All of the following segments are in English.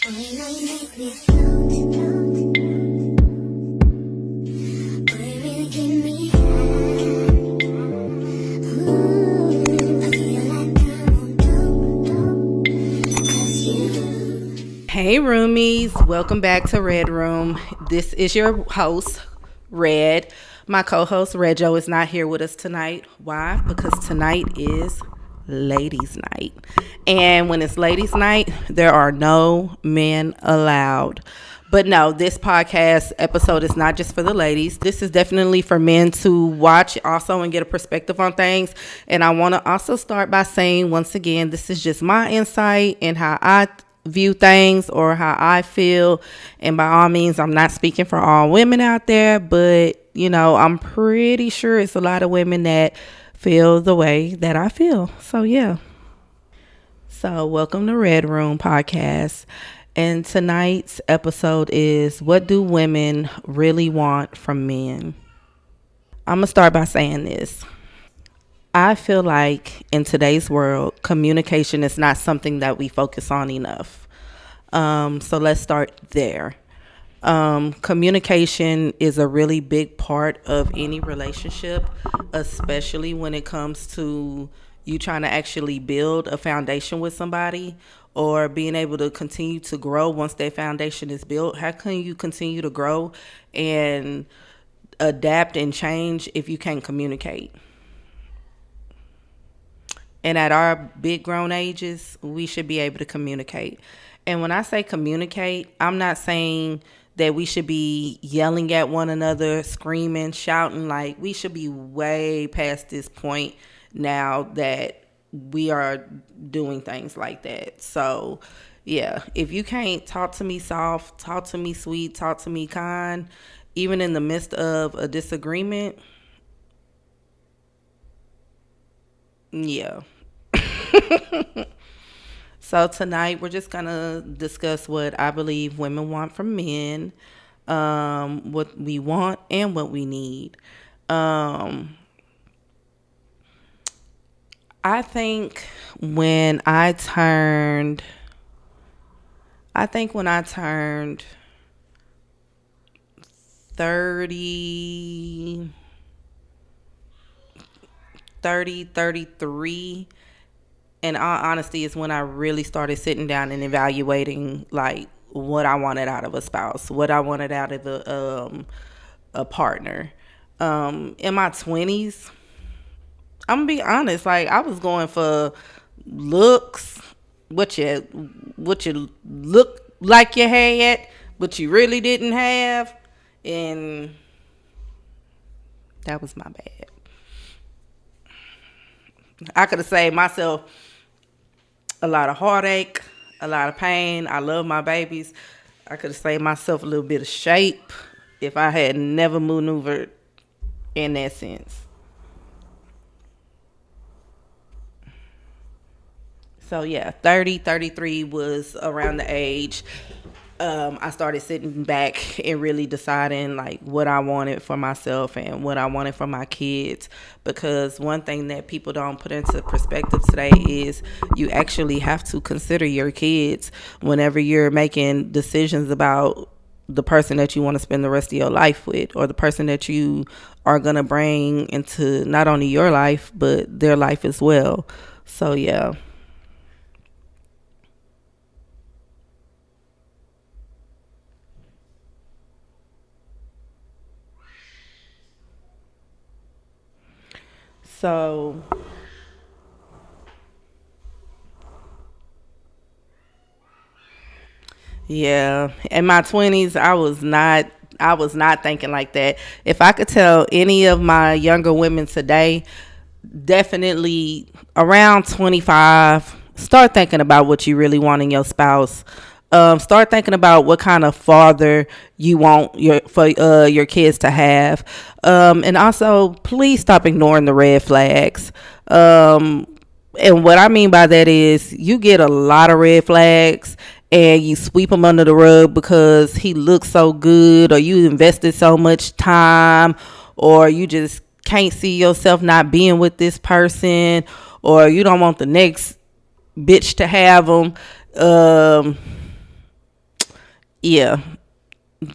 Hey roomies, welcome back to Red Room. This is your host, Red. My co-host, Reggio, is not here with us tonight. Why? Because tonight is ladies' night. And when it's ladies' night, there are no men allowed. But no, this podcast episode is not just for the ladies. This is definitely for men to watch also and get a perspective on things. And I want to also start by saying, once again, this is just my insight and how I view things or how I feel. And by all means, I'm not speaking for all women out there, but you know, I'm pretty sure it's a lot of women that feel the way that I feel. So yeah. So welcome to Red Room Podcast. And tonight's episode is, what do women really want from men? I'm going to start by saying this. I feel like in today's world, communication is not something that we focus on enough. So let's start there. Communication is a really big part of any relationship, especially when it comes to you trying to actually build a foundation with somebody or being able to continue to grow once that foundation is built. How can you continue to grow and adapt and change if you can't communicate? And at our big grown ages, we should be able to communicate. And when I say communicate, I'm not saying that we should be yelling at one another, screaming, shouting. Like, we should be way past this point now that we are doing things like that. So, yeah, if you can't talk to me soft, talk to me sweet, talk to me kind, even in the midst of a disagreement, yeah. So tonight we're just gonna discuss what I believe women want from men, what we want and what we need. I think when I turned 30, 33, in all honesty, is when I really started sitting down and evaluating like what I wanted out of a spouse, what I wanted out of a partner. In my 20s, I'm gonna be honest, like I was going for looks, what you look like you had, but you really didn't have, and that was my bad. I could have saved myself a lot of heartache, a lot of pain. I love my babies. I could have saved myself a little bit of shape if I had never maneuvered in that sense. So yeah, 30, 33 was around the age I started sitting back and really deciding like what I wanted for myself and what I wanted for my kids. Because one thing that people don't put into perspective today is you actually have to consider your kids whenever you're making decisions about the person that you want to spend the rest of your life with, or the person that you are going to bring into not only your life, but their life as well. So yeah. So yeah, in my 20s, I was not thinking like that. If I could tell any of my younger women today, definitely around 25, start thinking about what you really want in your spouse. Start thinking about what kind of father you want your kids to have, and also please stop ignoring the red flags. And what I mean by that is you get a lot of red flags and you sweep him under the rug because he looks so good, or you invested so much time, or you just can't see yourself not being with this person, or you don't want the next bitch to have him. Yeah,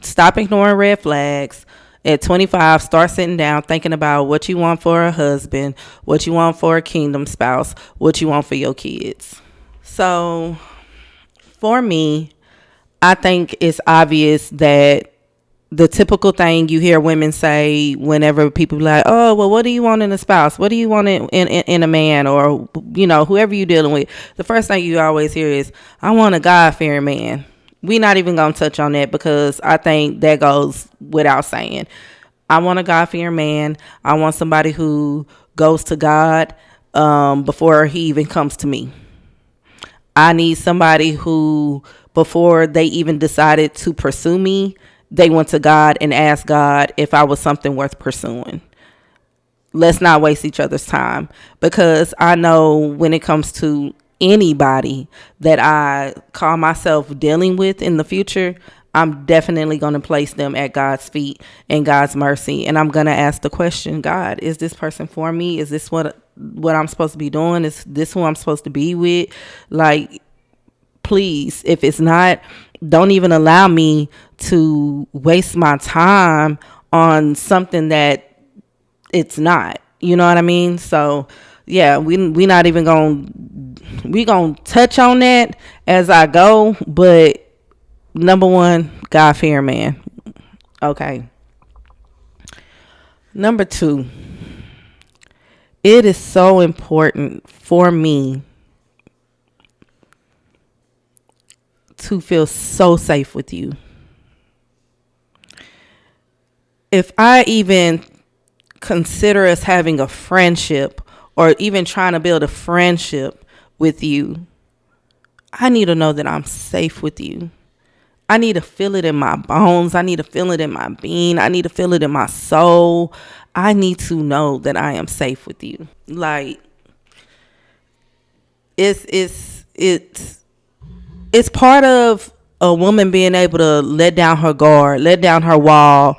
stop ignoring red flags. At 25, start sitting down thinking about what you want for a husband, what you want for a kingdom spouse, what you want for your kids. So, for me, I think it's obvious that the typical thing you hear women say whenever people be like, oh, well, what do you want in a spouse? What do you want in a man? Or, whoever you're dealing with. The first thing you always hear is, I want a God-fearing man. We're not even going to touch on that because I think that goes without saying. I want a God-fearing man. I want somebody who goes to God before he even comes to me. I need somebody who, before they even decided to pursue me, they went to God and asked God if I was something worth pursuing. Let's not waste each other's time, because I know when it comes to anybody that I call myself dealing with in the future, I'm definitely going to place them at God's feet and God's mercy. And I'm going to ask the question, God, is this person for me? Is this what I'm supposed to be doing? Is this who I'm supposed to be with? Like, please, if it's not, don't even allow me to waste my time on something that it's not. You know what I mean? So yeah, we not even gonna touch on that as I go, but number one, God fearing man. Okay. Number two, it is so important for me to feel so safe with you. If I even consider us having a friendship or even trying to build a friendship with you, I need to know that I'm safe with you. I need to feel it in my bones. I need to feel it in my being. I need to feel it in my soul. I need to know that I am safe with you. Like, it's part of a woman being able to let down her guard, let down her wall.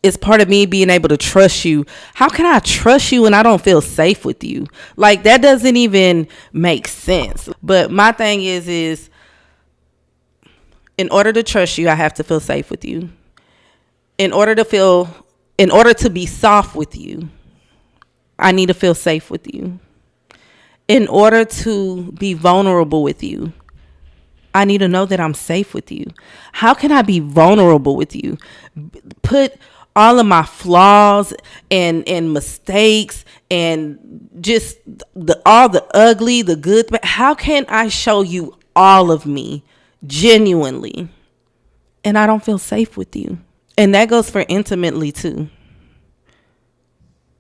It's part of me being able to trust you. How can I trust you when I don't feel safe with you? Like, that doesn't even make sense. But my thing is in order to trust you, I have to feel safe with you. In order to be soft with you, I need to feel safe with you. In order to be vulnerable with you, I need to know that I'm safe with you. How can I be vulnerable with you? Put all of my flaws and mistakes and just all the ugly, the good. But how can I show you all of me genuinely and I don't feel safe with you? And that goes for intimately too.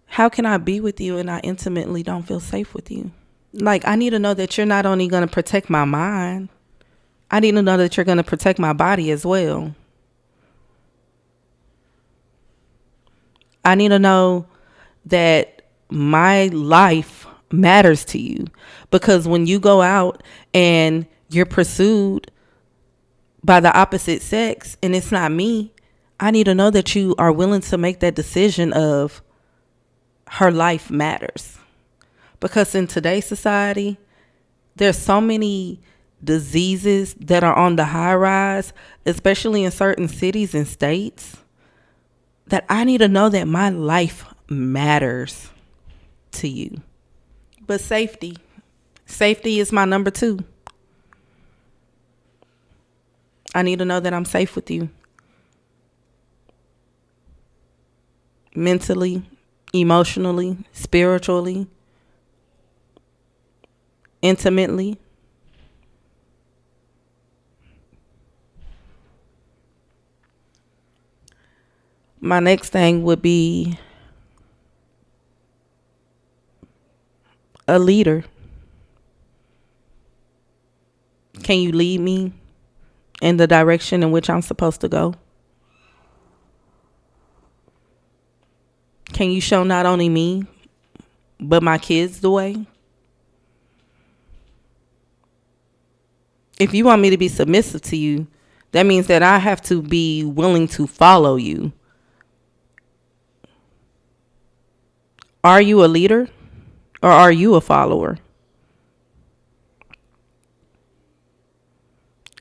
How can I be with you and I intimately don't feel safe with you? Like, I need to know that you're not only going to protect my mind, I need to know that you're going to protect my body as well. I need to know that my life matters to you, because when you go out and you're pursued by the opposite sex and it's not me, I need to know that you are willing to make that decision of her life matters. Because in today's society, there's so many diseases that are on the high rise, especially in certain cities and states, that I need to know that my life matters to you. But safety is my number two. I need to know that I'm safe with you. Mentally, emotionally, spiritually, intimately. My next thing would be a leader. Can you lead me in the direction in which I'm supposed to go? Can you show not only me, but my kids the way? If you want me to be submissive to you, that means that I have to be willing to follow you. Are you a leader or are you a follower?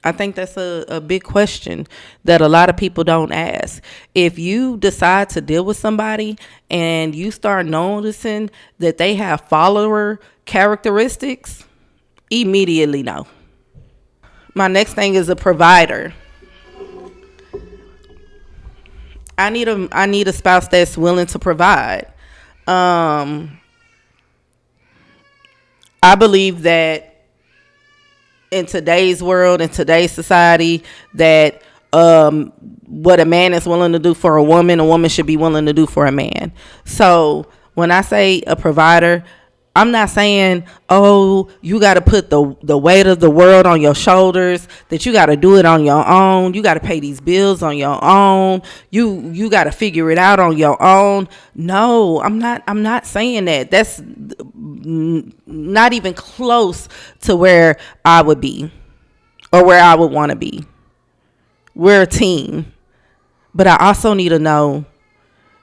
I think that's a big question that a lot of people don't ask. If you decide to deal with somebody and you start noticing that they have follower characteristics, immediately no. My next thing is a provider. I need a spouse that's willing to provide. Um, I believe that in today's world, in today's society, that what a man is willing to do for a woman should be willing to do for a man. So when I say a provider, I'm not saying, oh, you got to put the weight of the world on your shoulders, that you got to do it on your own. You got to pay these bills on your own. You got to figure it out on your own. No, I'm not saying that. That's not even close to where I would be or where I would want to be. We're a team. But I also need to know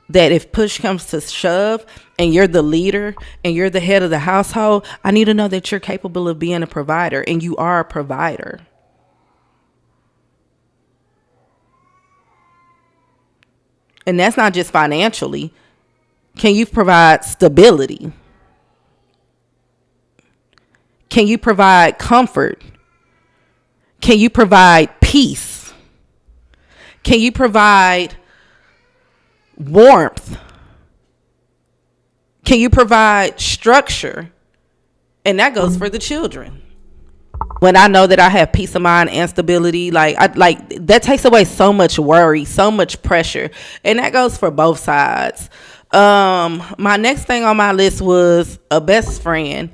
that if push comes to shove and you're the leader and you're the head of the household, I need to know that you're capable of being a provider, and you are a provider. And that's not just financially. Can you provide stability? Can you provide comfort? Can you provide peace? Can you provide warmth? Can you provide structure? And that goes for the children. When I know that I have peace of mind and stability, like that takes away so much worry, so much pressure, and that goes for both sides. My next thing on my list was a best friend.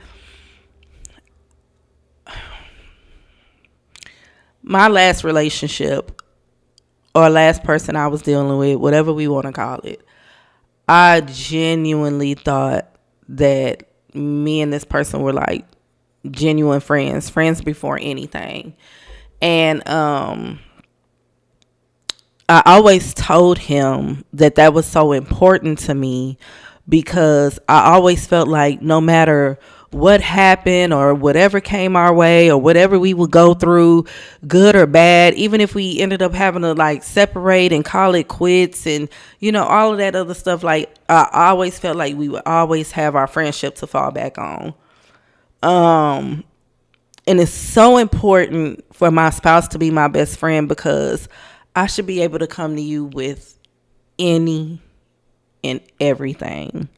My last relationship, or last person I was dealing with, whatever we want to call it, I genuinely thought that me and this person were like genuine friends before anything. And I always told him that was so important to me, because I always felt like no matter what happened or whatever came our way or whatever we would go through, good or bad, even if we ended up having to like separate and call it quits and, you know, all of that other stuff, like I always felt like we would always have our friendship to fall back on. And it's so important for my spouse to be my best friend, because I should be able to come to you with any and everything.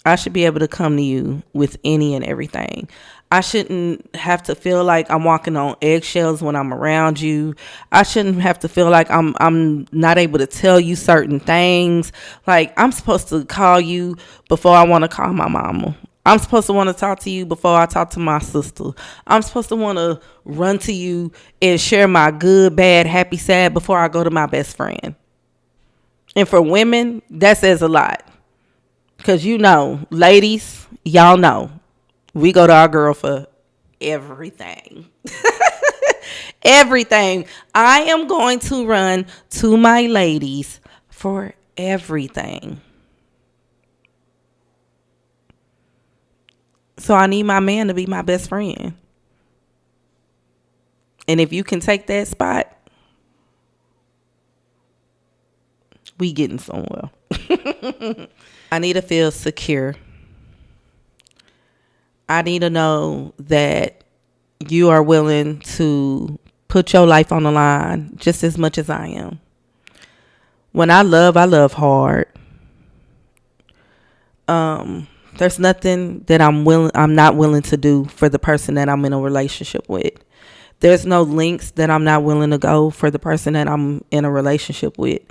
I should be able to come to you with any and everything. I shouldn't have to feel like I'm walking on eggshells when I'm around you. I shouldn't have to feel like I'm not able to tell you certain things. Like, I'm supposed to call you before I want to call my mama. I'm supposed to want to talk to you before I talk to my sister. I'm supposed to want to run to you and share my good, bad, happy, sad before I go to my best friend. And for women, that says a lot. Because, you know, ladies, y'all know, we go to our girl for everything. Everything. I am going to run to my ladies for everything. So I need my man to be my best friend. And if you can take that spot, we getting somewhere. I need to feel secure. I need to know that you are willing to put your life on the line just as much as I am. When I love hard. There's nothing that I'm not willing to do for the person that I'm in a relationship with. There's no lengths that I'm not willing to go for the person that I'm in a relationship with.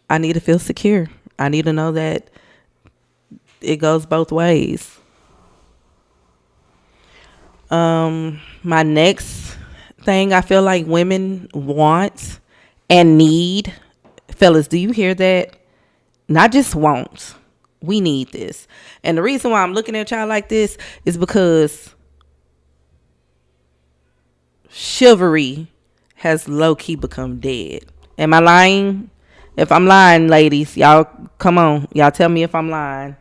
I need to feel secure. I need to know that it goes both ways. My next thing I feel like women want and need, fellas, do you hear that? Not just want. We need this. And the reason why I'm looking at y'all like this is because chivalry has low-key become dead. Am I lying? If I'm lying, ladies, y'all Come on, y'all tell me if I'm lying.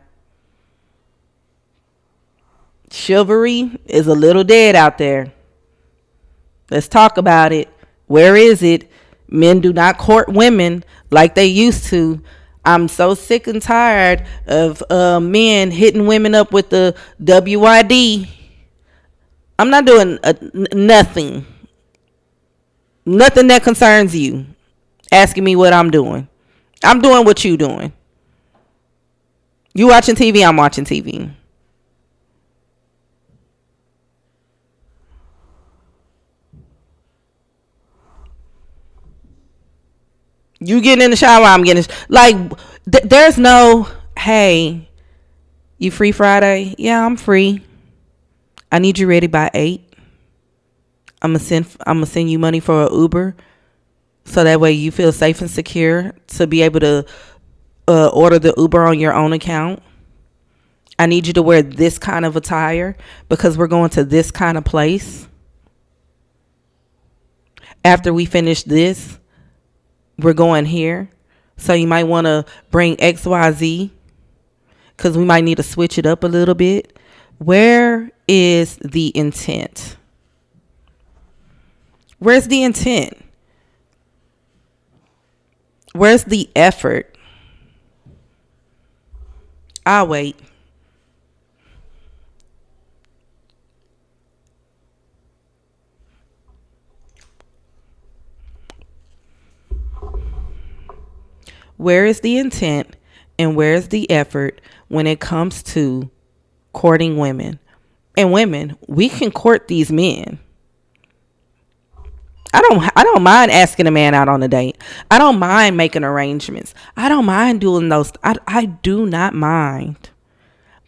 Chivalry is a little dead out there. Let's talk about it. Where is it? Men do not court women like they used to. I'm so sick and tired of men hitting women up with the WID. I'm not doing nothing. Nothing that concerns you. Asking me what I'm doing. I'm doing what you doing. You watching TV, I'm watching TV. You getting in the shower, I'm getting like there's no, hey, you free Friday? Yeah, I'm free. I need you ready by 8. I'm gonna send you money for an Uber, so that way you feel safe and secure to be able to order the Uber on your own account. I need you to wear this kind of attire because we're going to this kind of place. After we finish this, we're going here. So you might want to bring XYZ because we might need to switch it up a little bit. Where is the intent? Where's the intent? Where's the effort? I'll wait. Where is the intent and where is the effort when it comes to courting women? And women, we can court these men. I don't mind asking a man out on a date. I don't mind making arrangements. I don't mind doing those. I do not mind.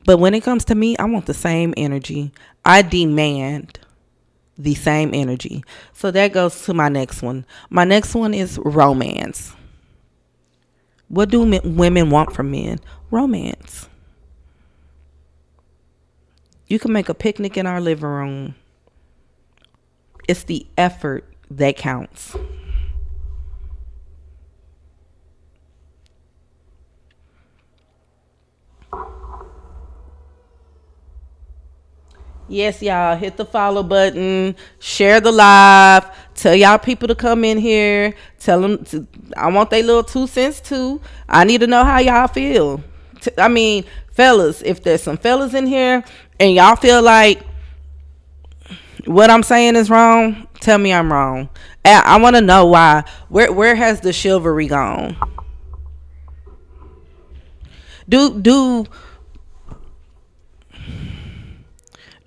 But when it comes to me, I want the same energy. I demand the same energy. So that goes to my next one. My next one is romance. What do women want from men? Romance. You can make a picnic in our living room. It's the effort that counts. Yes, y'all, hit the follow button, share the live, tell y'all people to come in here, tell them I want their little 2 cents too. I need to know how y'all feel. I mean, fellas, if there's some fellas in here and y'all feel like what I'm saying is wrong, tell me I'm wrong. I want to know why. Where has the chivalry gone?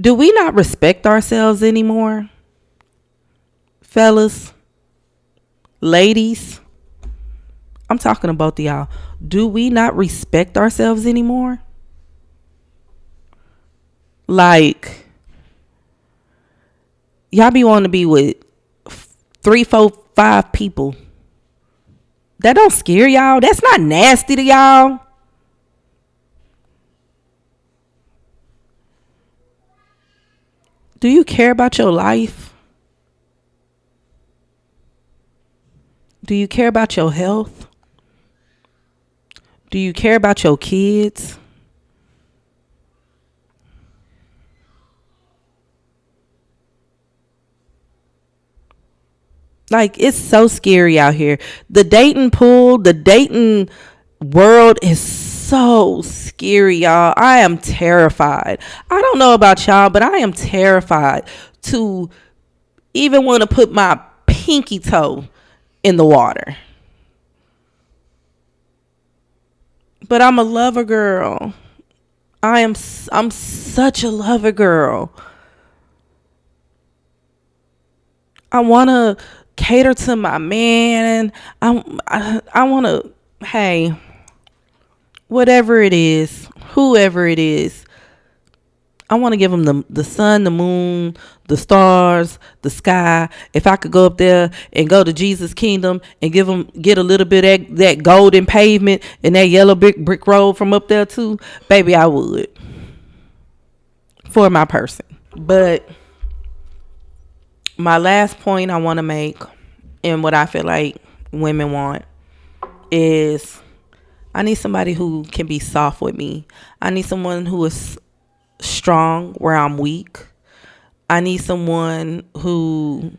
Do we not respect ourselves anymore? Fellas, ladies, I'm talking about y'all. Do we not respect ourselves anymore? Like, y'all be wanting to be with 3, 4, 5 people. That don't scare y'all. That's not nasty to y'all. Do you care about your life? Do you care about your health? Do you care about your kids? Like, it's so scary out here. The dating pool, the dating world is so scary, y'all. I am terrified. I don't know about y'all, but I am terrified to even want to put my pinky toe in the water. But I'm a lover girl. I'm such a lover girl. I want to cater to my man. I want to, hey, whatever it is, whoever it is, I want to give them the sun, the moon, the stars, the sky. If I could go up there and go to Jesus' kingdom and get a little bit of that golden pavement and that yellow brick road from up there too, baby, I would. For my person. But my last point I want to make and what I feel like women want is I need somebody who can be soft with me. I need someone who is strong where I'm weak. I need someone who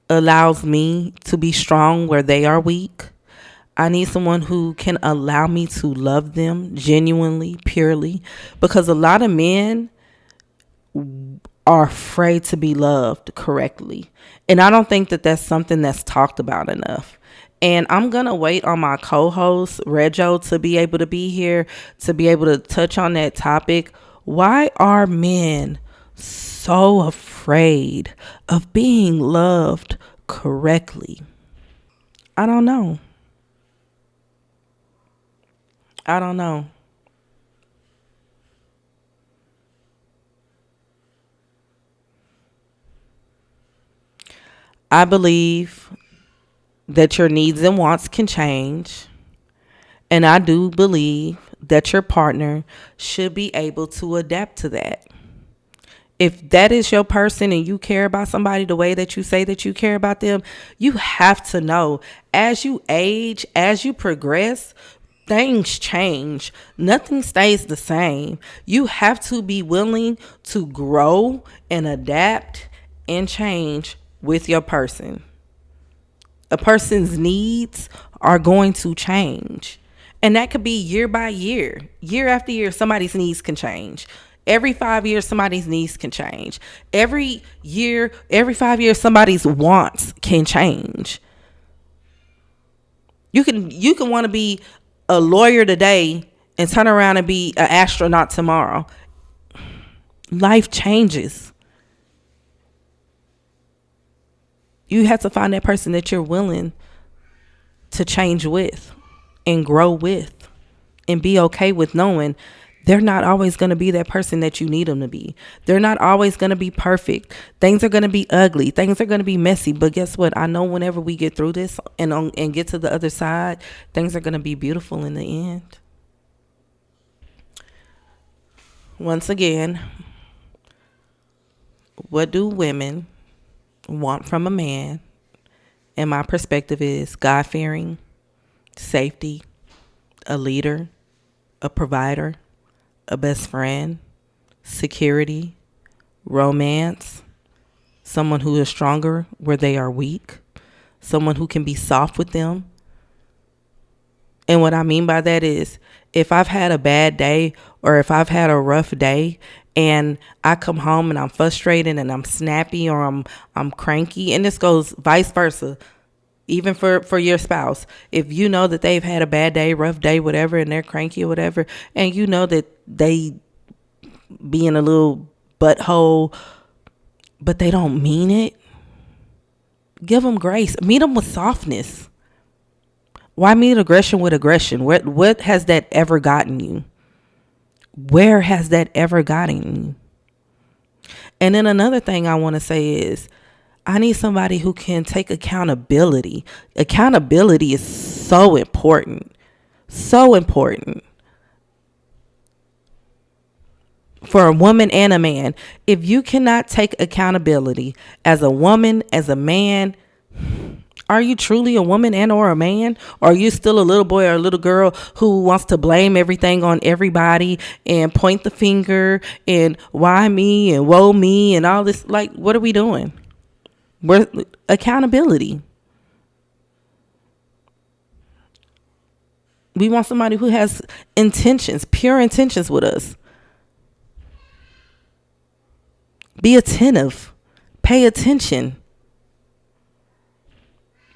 allows me to be strong where they are weak. I need someone who can allow me to love them genuinely, purely, because a lot of men are afraid to be loved correctly. And I don't think that that's something that's talked about enough. And I'm going to wait on my co-host, Rejo, to be able to be here, to be able to touch on that topic. Why are men so afraid of being loved correctly? I don't know. I don't know. I believe that your needs and wants can change. And I do believe that your partner should be able to adapt to that. If that is your person and you care about somebody the way that you say that you care about them, you have to know as you age, as you progress, things change. Nothing stays the same. You have to be willing to grow and adapt and change with your person. A person's needs are going to change. And that could be year by year. Year after year, somebody's needs can change. Every 5 years, somebody's needs can change. Every year, every 5 years, somebody's wants can change. You can want to be a lawyer today and turn around and be an astronaut tomorrow. Life changes. You have to find that person that you're willing to change with and grow with and be okay with knowing they're not always going to be that person that you need them to be. They're not always going to be perfect. Things are going to be ugly. Things are going to be messy. But guess what? I know whenever we get through this and get to the other side, things are going to be beautiful in the end. Once again, what do women want from a man? And my perspective is God-fearing, safety, a leader, a provider, a best friend, security, romance, someone who is stronger where they are weak, someone who can be soft with them. And what I mean by that is if I've had a bad day or if I've had a rough day and I come home and I'm frustrated and I'm snappy or I'm cranky, and this goes vice versa, even for your spouse. If you know that they've had a bad day, rough day, whatever, and they're cranky or whatever, and you know that they being a little butthole, but they don't mean it, give them grace. Meet them with softness. Why meet aggression with aggression? What has that ever gotten you? Where has that ever gotten you? And then another thing I want to say is I need somebody who can take accountability. Accountability is so important. So important. For a woman and a man. If you cannot take accountability as a woman, as a man, are you truly a woman and or a man? Or are you still a little boy or a little girl who wants to blame everything on everybody and point the finger and why me and woe me and all this? Like, what are we doing? We're accountability. We want somebody who has intentions, pure intentions with us. Be attentive. Pay attention.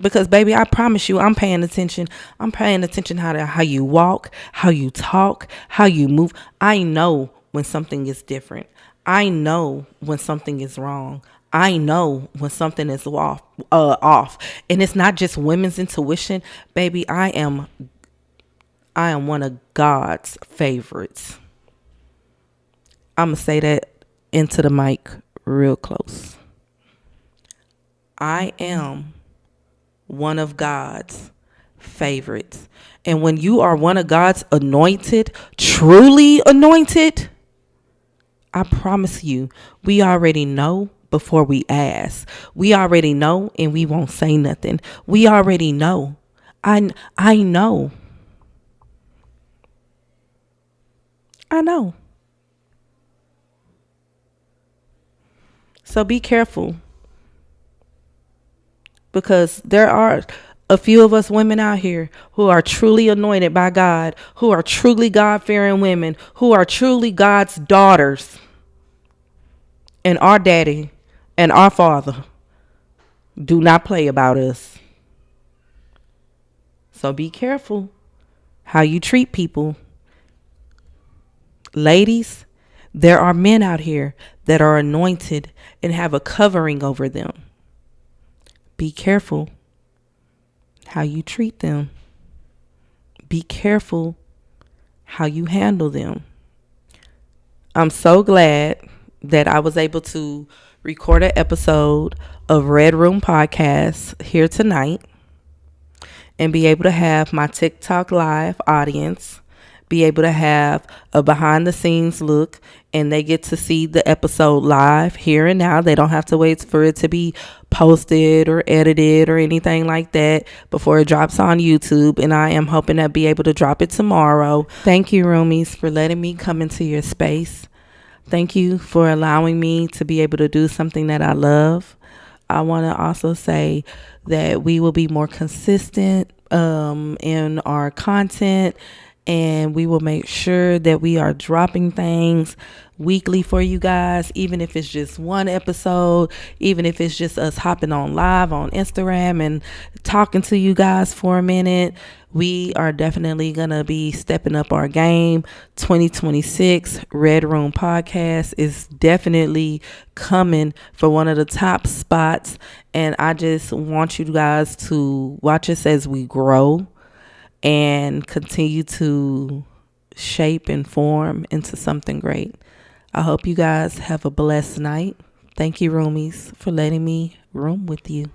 Because, baby, I promise you, I'm paying attention. I'm paying attention how you walk, how you talk, how you move. I know when something is different. I know when something is wrong. I know when something is off. And it's not just women's intuition. Baby, I am one of God's favorites. I'm going to say that into the mic real close. I am one of God's favorites. And when you are one of God's anointed, truly anointed, I promise you, we already know before we ask. We already know and we won't say nothing. We already know. I know. I know. So be careful, because there are a few of us women out here who are truly anointed by God, who are truly God-fearing women, who are truly God's daughters, and our daddy and our father do not play about us. So be careful how you treat people. Ladies, there are men out here that are anointed and have a covering over them. Be careful how you treat them. Be careful how you handle them. I'm so glad that I was able to record an episode of Red Room Podcast here tonight and be able to have my TikTok live audience be able to have a behind the scenes look, and they get to see the episode live here and now. They don't have to wait for it to be posted or edited or anything like that before it drops on YouTube. And I am hoping to be able to drop it tomorrow. Thank you, roomies, for letting me come into your space. Thank you for allowing me to be able to do something that I love. I want to also say that we will be more consistent in our content, and we will make sure that we are dropping things weekly for you guys, even if it's just one episode, even if it's just us hopping on live on Instagram and talking to you guys for a minute. We are definitely going to be stepping up our game. 2026 Red Room Podcast is definitely coming for one of the top spots. And I just want you guys to watch us as we grow and continue to shape and form into something great. I hope you guys have a blessed night. Thank you, roomies, for letting me room with you.